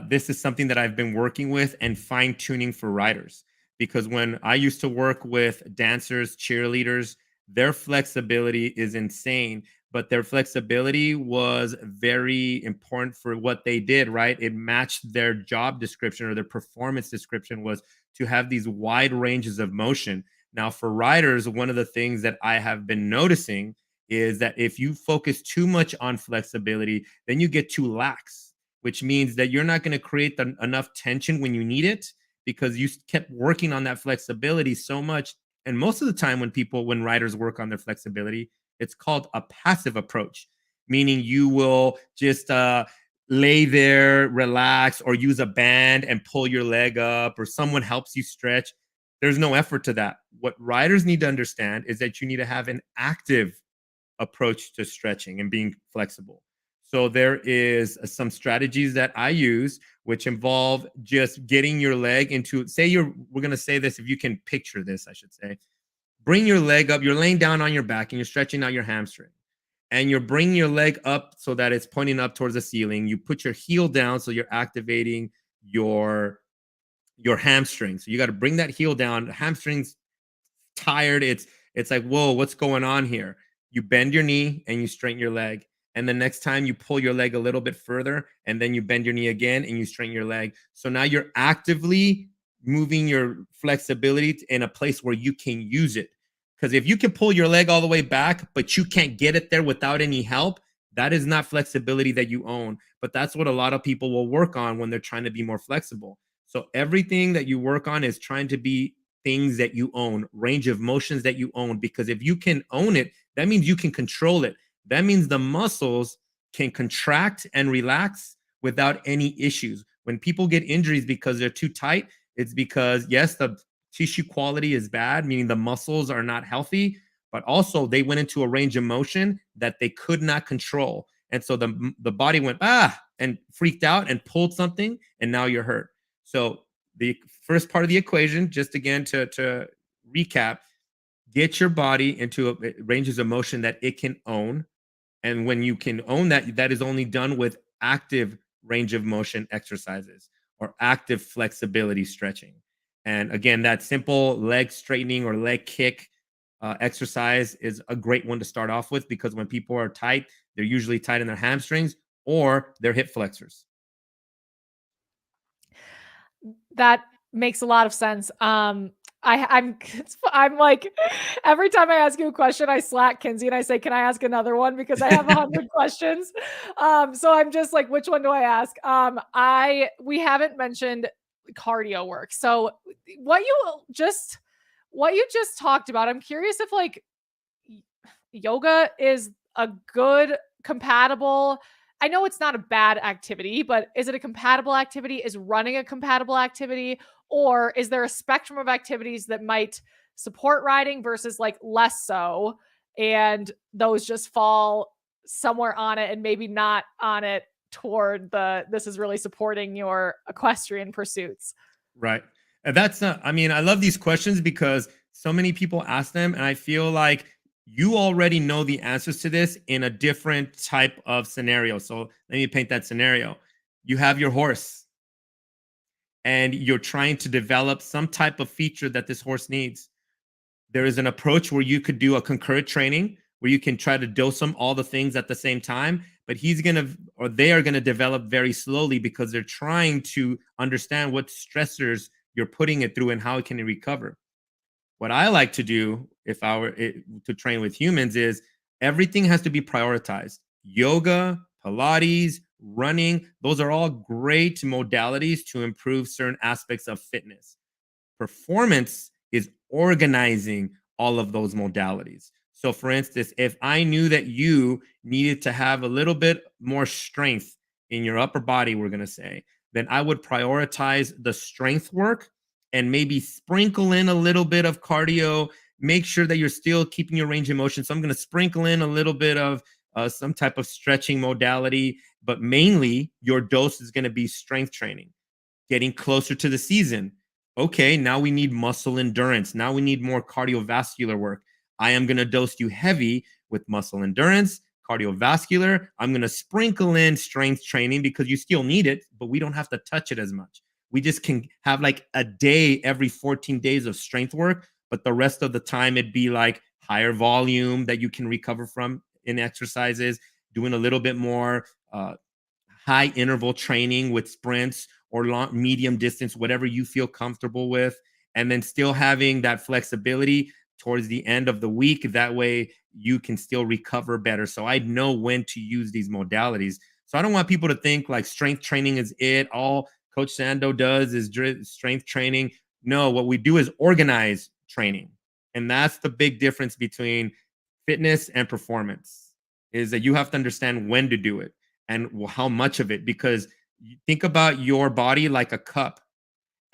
this is something that I've been working with and fine tuning for riders. Because when I used to work with dancers, cheerleaders, their flexibility is insane, but their flexibility was very important for what they did, right? It matched their job description, or their performance description was to have these wide ranges of motion. Now, for riders, one of the things that I have been noticing is that if you focus too much on flexibility, then you get too lax, which means that you're not going to create enough tension when you need it, because you kept working on that flexibility so much. And most of the time when riders work on their flexibility, it's called a passive approach, meaning you will just lay there, relax, or use a band and pull your leg up, or someone helps you stretch. There's no effort to that. What riders need to understand is that you need to have an active approach to stretching and being flexible. So there is some strategies that I use, which involve just getting your leg into, we're going to say this, if you can picture this, I should say, bring your leg up, you're laying down on your back and you're stretching out your hamstring, and you're bringing your leg up so that it's pointing up towards the ceiling. You put your heel down, so you're activating your hamstring. So you got to bring that heel down. The hamstring's tired. It's like, whoa, what's going on here? You bend your knee and you straighten your leg. And the next time you pull your leg a little bit further, and then you bend your knee again and you straighten your leg. So now you're actively moving your flexibility in a place where you can use it. Because if you can pull your leg all the way back, but you can't get it there without any help, that is not flexibility that you own. But that's what a lot of people will work on when they're trying to be more flexible. So everything that you work on is trying to be things that you own, range of motions that you own. Because if you can own it, that means you can control it. That means the muscles can contract and relax without any issues. When people get injuries because they're too tight, it's because, yes, the tissue quality is bad, meaning the muscles are not healthy, but also they went into a range of motion that they could not control. And so the body went, and freaked out and pulled something, and now you're hurt. So the first part of the equation, just again to recap, get your body into ranges of motion that it can own. And when you can own that, that is only done with active range of motion exercises or active flexibility stretching. And again, that simple leg straightening or leg kick exercise is a great one to start off with, because when people are tight, they're usually tight in their hamstrings or their hip flexors. That makes a lot of sense. I'm like, every time I ask you a question, I slack Kinsey and I say, "Can I ask another one?" Because I have 100 questions. So I'm just like, which one do I ask? We haven't mentioned cardio work. So what you just talked about, I'm curious if like yoga is a good compatible. I know it's not a bad activity, but is it a compatible activity? Is running a compatible activity? Or is there a spectrum of activities that might support riding versus like less so? And those just fall somewhere on it and maybe not on it toward this is really supporting your equestrian pursuits. Right. And that's not, I mean, I love these questions because so many people ask them, and I feel like you already know the answers to this in a different type of scenario. So let me paint that scenario. You have your horse and you're trying to develop some type of feature that this horse needs. There is an approach where you could do a concurrent training where you can try to dose them all the things at the same time, but they are going to develop very slowly because they're trying to understand what stressors you're putting it through and how it can recover. What I like to do if I were to train with humans is everything has to be prioritized. Yoga, Pilates, running, those are all great modalities to improve certain aspects of fitness. Performance is organizing all of those modalities. So for instance, if I knew that you needed to have a little bit more strength in your upper body, we're going to say, then I would prioritize the strength work and maybe sprinkle in a little bit of cardio. Make sure that you're still keeping your range of motion. So I'm going to sprinkle in a little bit of some type of stretching modality, but mainly your dose is going to be strength training. Getting closer to the season. Okay, now we need muscle endurance. Now we need more cardiovascular work. I am going to dose you heavy with muscle endurance, cardiovascular. I'm going to sprinkle in strength training because you still need it, but we don't have to touch it as much. We just can have like a day every 14 days of strength work, but the rest of the time it'd be like higher volume that you can recover from in exercises, doing a little bit more high interval training with sprints or long, medium distance, whatever you feel comfortable with, and then still having that flexibility towards the end of the week. That way you can still recover better. So I know when to use these modalities. So I don't want people to think like strength training is it. All Coach Sando does is strength training. No, what we do is organize training. And that's the big difference between fitness and performance, is that you have to understand when to do it and how much of it, because you think about your body like a cup.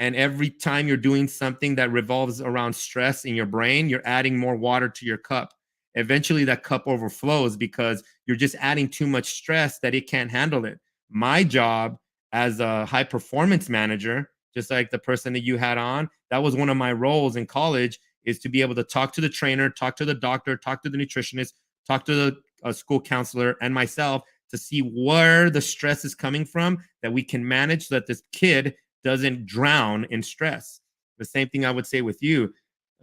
And every time you're doing something that revolves around stress in your brain, you're adding more water to your cup. Eventually that cup overflows because you're just adding too much stress that it can't handle it. My job as a high performance manager, just like the person that you had on, that was one of my roles in college, is to be able to talk to the trainer, talk to the doctor, talk to the nutritionist, talk to the school counselor and myself to see where the stress is coming from that we can manage so that this kid doesn't drown in stress. The same thing I would say with you.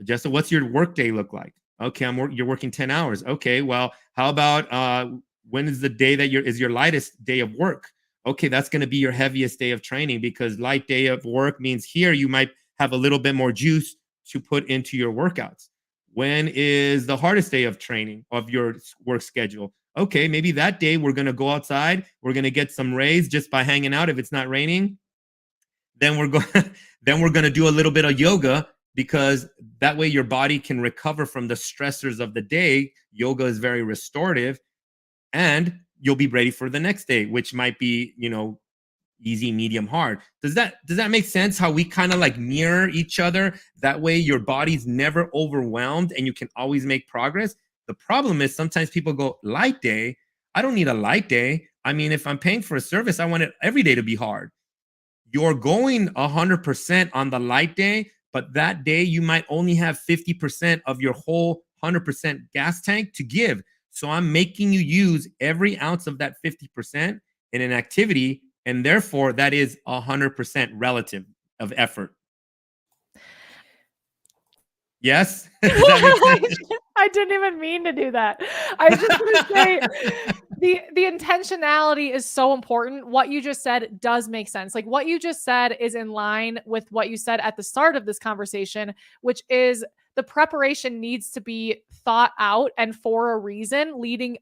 Jessica, what's your work day look like? Okay, you're working 10 hours. Okay, well, how about when is the day that is your lightest day of work? Okay, that's going to be your heaviest day of training, because light day of work means here you might have a little bit more juice to put into your workouts. When is the hardest day of training of your work schedule? Okay, maybe that day we're going to go outside. We're going to get some rays just by hanging out if it's not raining. Then we're going to do a little bit of yoga, because that way your body can recover from the stressors of the day. Yoga is very restorative, and you'll be ready for the next day, which might be, easy, medium, hard. Does that make sense? How we kind of like mirror each other? That way your body's never overwhelmed and you can always make progress. The problem is sometimes people go, light day? I don't need a light day. I mean, if I'm paying for a service, I want it every day to be hard. you're going 100% on the light day, but that day you might only have 50% of your whole 100% gas tank to give. So I'm making you use every ounce of that 50% in an activity, and therefore that is 100% relative of effort. Yes? Does that make sense? I didn't even mean to do that. I was just going to say the intentionality is so important. What you just said does make sense. Like what you just said is in line with what you said at the start of this conversation, which is the preparation needs to be thought out and for a reason, leading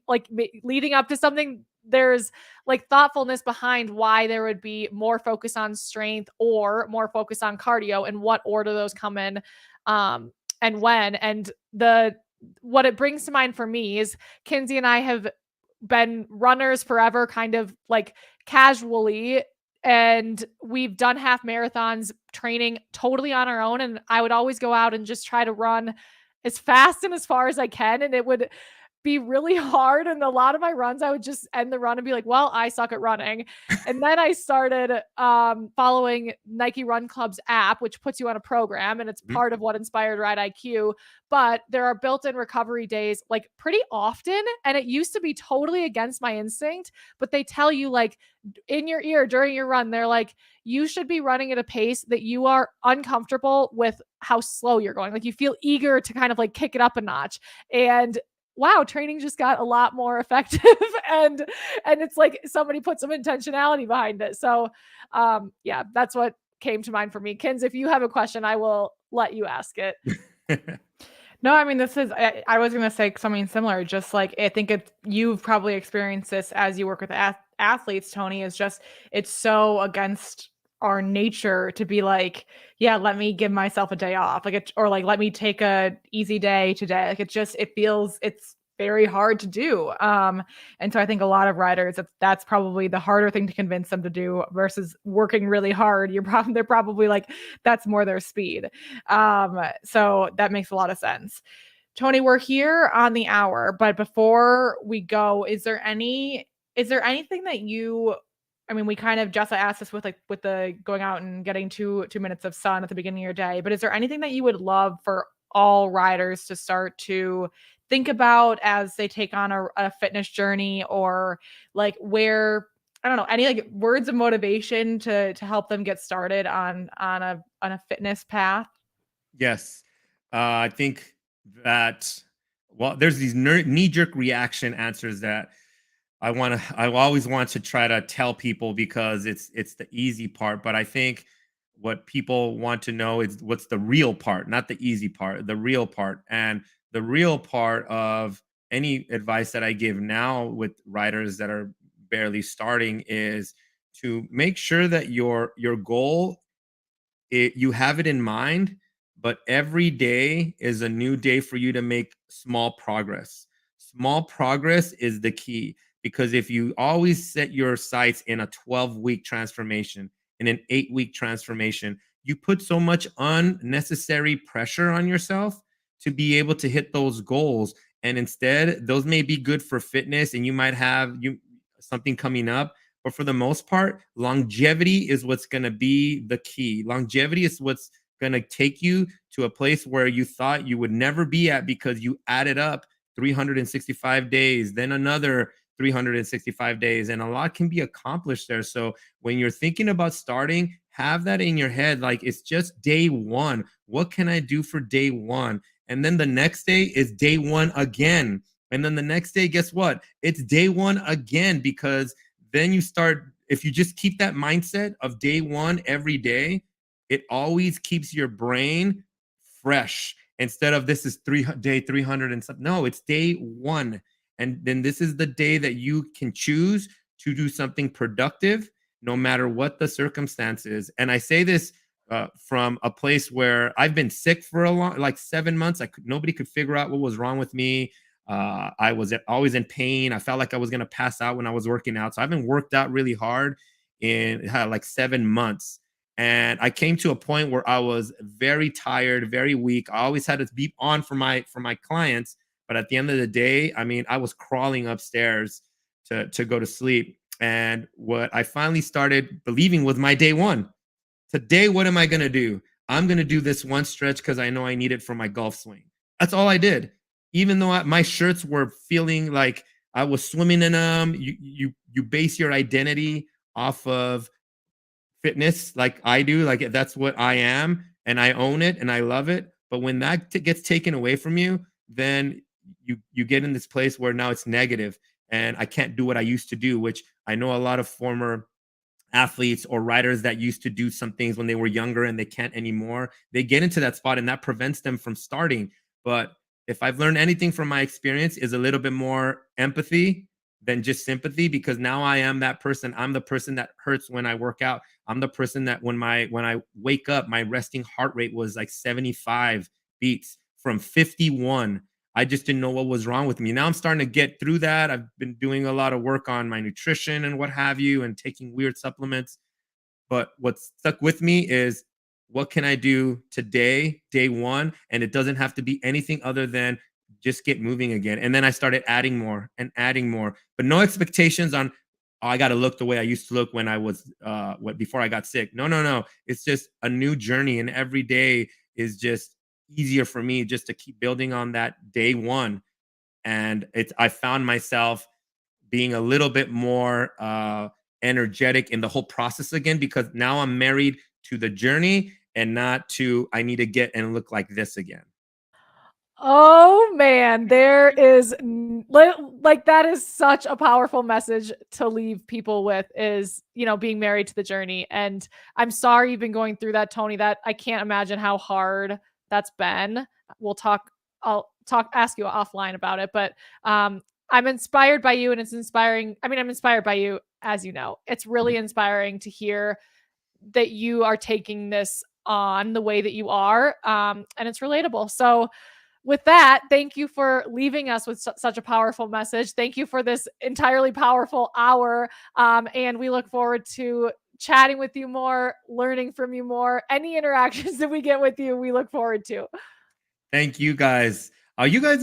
up to something. There's like thoughtfulness behind why there would be more focus on strength or more focus on cardio and what order those come in. And when, and what it brings to mind for me is Kinsey and I have been runners forever, kind of like casually. And we've done half marathons training totally on our own. And I would always go out and just try to run as fast and as far as I can. And it would be really hard. And a lot of my runs, I would just end the run and be like, well, I suck at running. And then I started following Nike Run Club's app, which puts you on a program, and it's part of what inspired Ride IQ. But there are built-in recovery days like pretty often. And it used to be totally against my instinct, but they tell you like in your ear during your run, they're like, you should be running at a pace that you are uncomfortable with how slow you're going. Like you feel eager to kind of like kick it up a notch. And wow, training just got a lot more effective and it's like somebody put some intentionality behind it. So yeah, that's what came to mind for me. Kins, if you have a question, I will let you ask it. No, I mean, I was going to say something similar. Just like, I think you've probably experienced this as you work with athletes, Tony, is just, it's so against our nature to be like, yeah, let me give myself a day off. Or like, let me take a easy day today. Like it's very hard to do. And so I think a lot of riders, that's probably the harder thing to convince them to do versus working really hard. They're probably like, that's more their speed. So that makes a lot of sense. Tony, we're here on the hour, but before we go, is there anything that we kind of just asked this with the going out and getting 2 minutes of sun at the beginning of your day, but is there anything that you would love for all riders to start to think about as they take on a fitness journey, or like where, I don't know, any like words of motivation to help them get started on a fitness path? Yes. I think that, well, there's these knee-jerk reaction answers that I always want to try to tell people because it's the easy part. But I think what people want to know is what's the real part, not the easy part, the real part. And the real part of any advice that I give now with riders that are barely starting is to make sure that your goal, you have it in mind, but every day is a new day for you to make small progress. Small progress is the key, because if you always set your sights in a 12-week transformation, in an 8-week transformation, you put so much unnecessary pressure on yourself to be able to hit those goals. And instead, those may be good for fitness and you might have something coming up. But for the most part, longevity is what's going to be the key. Longevity is what's going to take you to a place where you thought you would never be at because you added up 365 days, then another 365 days, and a lot can be accomplished there. So when you're thinking about starting, have that in your head. Like, it's just day one. What can I do for day one? And then the next day is day one again. And then the next day, guess what? It's day one again, because then you start, if you just keep that mindset of day one every day, it always keeps your brain fresh. Instead of this is day 300 and something. No, it's day one. And then this is the day that you can choose to do something productive, no matter what the circumstances. And I say this from a place where I've been sick for like 7 months. Nobody could figure out what was wrong with me. I was always in pain. I felt like I was going to pass out when I was working out. So I haven't worked out really hard in like 7 months. And I came to a point where I was very tired, very weak. I always had to be on for my clients. But at the end of the day, I mean, I was crawling upstairs to go to sleep. And what I finally started believing was my day one. Today, what am I going to do? I'm going to do this one stretch because I know I need it for my golf swing. That's all I did. Even though my shirts were feeling like I was swimming in them. You base your identity off of fitness like I do. Like that's what I am, and I own it and I love it. But when that gets taken away from you, then you get in this place where now it's negative, and I can't do what I used to do, which I know a lot of former athletes or riders that used to do some things when they were younger and they can't anymore. They get into that spot and that prevents them from starting. But if I've learned anything from my experience is a little bit more empathy than just sympathy, because now I am that person. I'm the person that hurts when I work out. I'm the person that when I wake up, my resting heart rate was like 75 beats from 51. I just didn't know what was wrong with me. Now I'm starting to get through that. I've been doing a lot of work on my nutrition and what have you, and taking weird supplements. But what stuck with me is, what can I do today, day one? And it doesn't have to be anything other than just get moving again. And then I started adding more and adding more, but no expectations on, oh, I got to look the way I used to look when I was, before I got sick. No. It's just a new journey. And every day is just easier for me just to keep building on that day one. And I found myself being a little bit more energetic in the whole process again, because now I'm married to the journey and not to, I need to get and look like this again. Oh man, there is like that is such a powerful message to leave people with, is, being married to the journey. And I'm sorry you've been going through that, Tony. That I can't imagine how hard that's been. I'll ask you offline about it, but I'm inspired by you, and it's inspiring. I mean, I'm inspired by you, as you know. It's really inspiring to hear that you are taking this on the way that you are, and it's relatable. So with that, thank you for leaving us with such a powerful message. Thank you for this entirely powerful hour. And we look forward to chatting with you more, learning from you more. Any interactions that we get with you, we look forward to. Thank you guys. Are you guys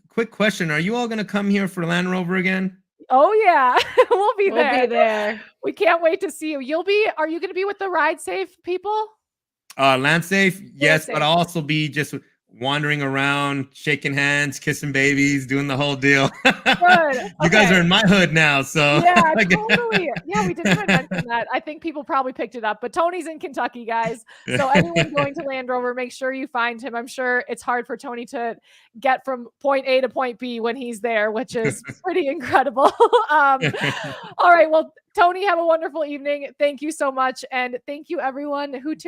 quick question, are you all going to come here for Land Rover again? Oh yeah, we'll be there. We can't wait to see you. Are you going to be with the Ride Safe people? Land Safe, yes, Safe. but I'll also be just wandering around, shaking hands, kissing babies, doing the whole deal. Good. You guys are in my hood now, so yeah, totally. Yeah, we didn't mention that. I think people probably picked it up, but Tony's in Kentucky, guys. So anyone going to Land Rover, make sure you find him. I'm sure it's hard for Tony to get from point A to point B when he's there, which is pretty incredible. All right. Well, Tony, have a wonderful evening. Thank you so much. And thank you everyone who tuned